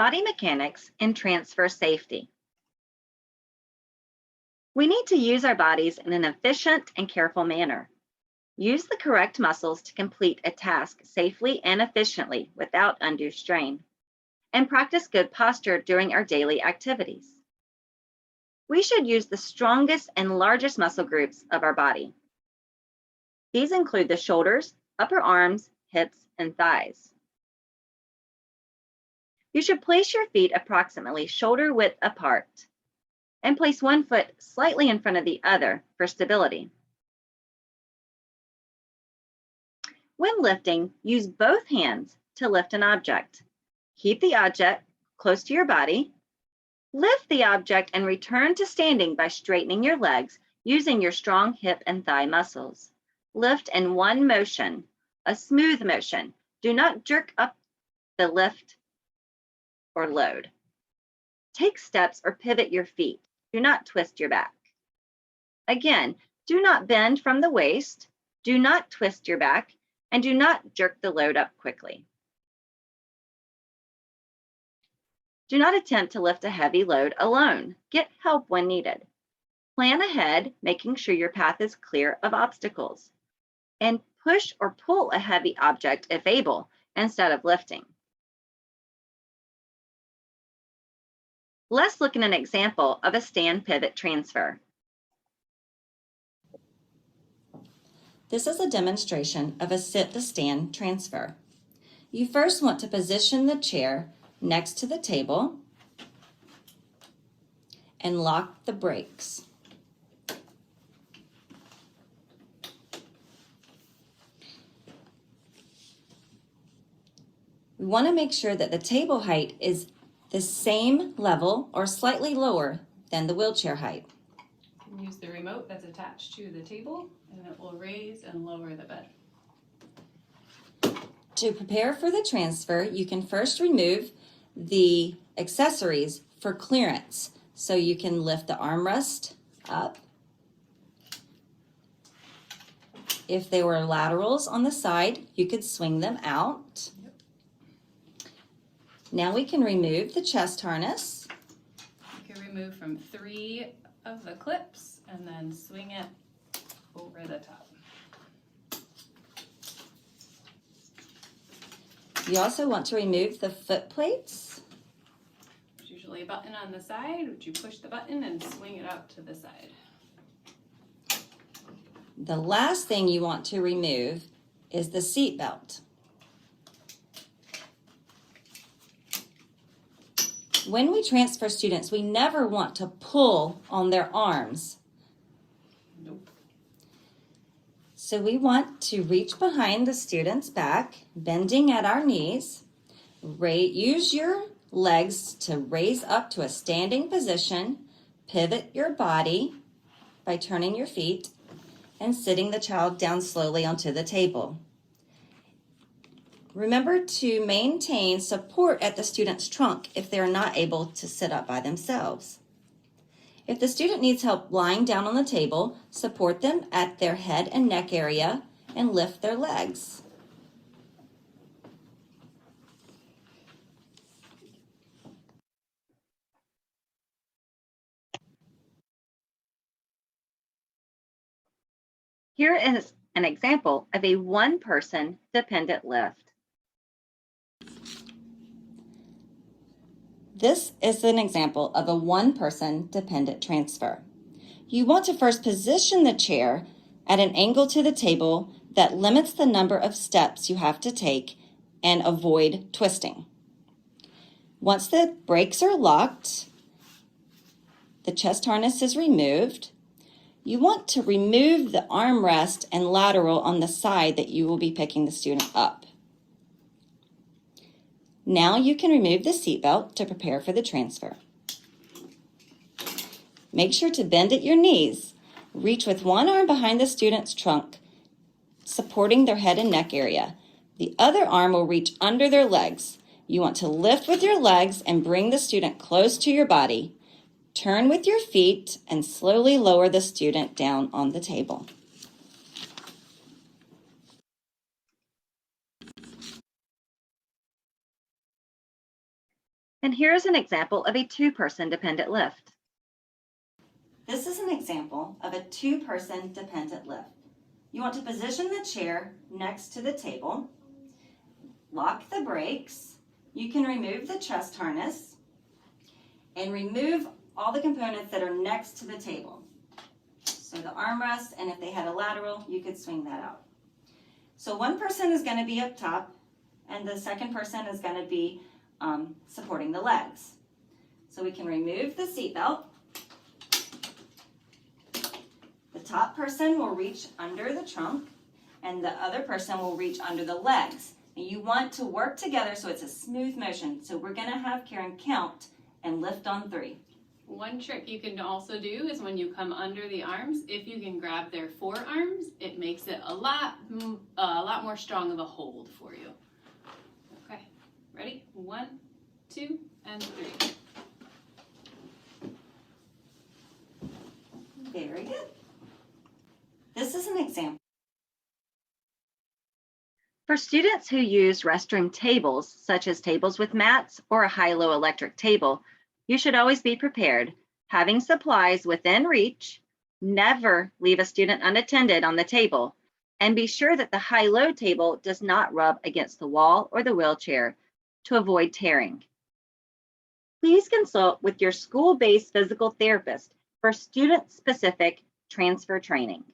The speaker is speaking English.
body mechanics, and transfer safety. We need to use our bodies in an efficient and careful manner. Use the correct muscles to complete a task safely and efficiently without undue strain, and practice good posture during our daily activities. We should use the strongest and largest muscle groups of our body. These include the shoulders, upper arms, hips, and thighs. You should place your feet approximately shoulder width apart and place one foot slightly in front of the other for stability. When lifting, use both hands to lift an object. Keep the object close to your body. Lift the object and return to standing by straightening your legs using your strong hip and thigh muscles. Lift in one motion, a smooth motion. Do not jerk up the lift or load. Take steps or pivot your feet. Do not twist your back. Again, do not bend from the waist, do not twist your back, and do not jerk the load up quickly. Do not attempt to lift a heavy load alone. Get help when needed. Plan ahead, making sure your path is clear of obstacles. And push or pull a heavy object if able, instead of lifting. Let's look at an example of a stand pivot transfer. This is a demonstration of a sit-to-stand transfer. You first want to position the chair next to the table and lock the brakes. We want to make sure that the table height is the same level or slightly lower than the wheelchair height. You can use the remote that's attached to the table and it will raise and lower the bed. To prepare for the transfer, you can first remove the accessories for clearance. So you can lift the armrest up. If they were laterals on the side, you could swing them out. Yep. Now we can remove the chest harness. You can remove from 3 of the clips and then swing it over the top. You also want to remove the foot plates. There's usually a button on the side, which you push the button and swing it out to the side. The last thing you want to remove is the seat belt. When we transfer students, we never want to pull on their arms. Nope. So we want to reach behind the student's back, bending at our knees. Use your legs to raise up to a standing position. Pivot your body by turning your feet and sitting the child down slowly onto the table. Remember to maintain support at the student's trunk if they're not able to sit up by themselves. If the student needs help lying down on the table, support them at their head and neck area and lift their legs. Here is an example of a one-person dependent lift. This is an example of a one-person dependent transfer. You want to first position the chair at an angle to the table that limits the number of steps you have to take and avoid twisting. Once the brakes are locked, the chest harness is removed. You want to remove the armrest and lateral on the side that you will be picking the student up. Now you can remove the seatbelt to prepare for the transfer. Make sure to bend at your knees. Reach with one arm behind the student's trunk, supporting their head and neck area. The other arm will reach under their legs. You want to lift with your legs and bring the student close to your body. Turn with your feet and slowly lower the student down on the table. And here's an example of a two-person dependent lift. This is an example of a two-person dependent lift. You want to position the chair next to the table, lock the brakes. You can remove the chest harness and remove all the components that are next to the table. So the armrest, and if they had a lateral, you could swing that out. So one person is going to be up top, and the second person is going to be supporting the legs. So we can remove the seatbelt. The top person will reach under the trunk, and the other person will reach under the legs. And you want to work together so it's a smooth motion. So we're going to have Karen count and lift on 3. One trick you can also do is when you come under the arms, if you can grab their forearms, it makes it a lot more strong of a hold for you. Okay, ready? 1, 2, and 3. Very good. This is an example. For students who use restroom tables, such as tables with mats or a high-low electric table, you should always be prepared, having supplies within reach, never leave a student unattended on the table, and be sure that the high-low table does not rub against the wall or the wheelchair to avoid tearing. Please consult with your school-based physical therapist for student-specific transfer training.